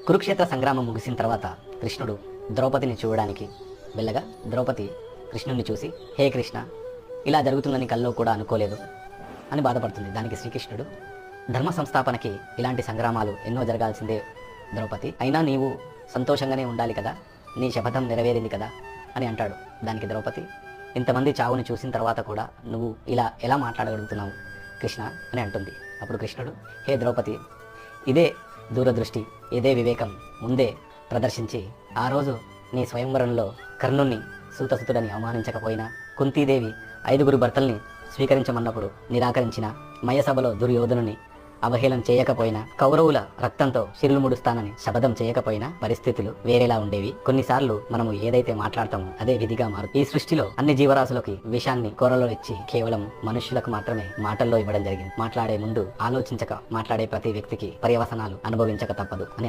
కురుక్షేత్ర సంగ్రామం ముగిసిన తర్వాత కృష్ణుడు ద్రౌపదిని చూడడానికి వెళ్ళగా ద్రౌపది కృష్ణుడిని చూసి, హే కృష్ణ, ఇలా జరుగుతుందని కల్లో కూడా అనుకోలేదు అని బాధపడుతుంది. దానికి శ్రీకృష్ణుడు, ధర్మ సంస్థాపనకి ఇలాంటి సంగ్రామాలు ఎన్నో జరగాల్సిందే ద్రౌపది, అయినా నీవు సంతోషంగానే ఉండాలి కదా, నీ శపథం నెరవేరింది కదా అని అంటాడు. దానికి ద్రౌపది, ఇంతమంది చావుని చూసిన తర్వాత కూడా నువ్వు ఇలా ఎలా మాట్లాడగలుగుతున్నావు కృష్ణ అని అంటుంది. అప్పుడు కృష్ణుడు, హే ద్రౌపది, ఇదే దూరదృష్టి, ఇదే వివేకం ముందే ప్రదర్శించి ఆ రోజు నీ స్వయంవరంలో కర్ణుణ్ణి సూతసుతుడని అవమానించకపోయినా, కుంతీదేవి 5 భర్తల్ని స్వీకరించమన్నప్పుడు నిరాకరించిన, మయసభలో దుర్యోధనుని అవహేళన చేయకపోయినా, కౌరవుల రక్తంతో శిరులు ముడుస్తానని శపథం చేయకపోయినా పరిస్థితులు వేరేలా ఉండేవి. కొన్నిసార్లు మనము ఏదైతే మాట్లాడతామో అదే విధిగా మారుతుంది. ఈ సృష్టిలో అన్ని జీవరాశులకి విషాన్ని కూరలో ఇచ్చి కేవలం మనుష్యులకు మాత్రమే మాటల్లో ఇవ్వడం జరిగింది. మాట్లాడే ముందు ఆలోచించక మాట్లాడే ప్రతి వ్యక్తికి పర్యవసనాలు అనుభవించక తప్పదు అని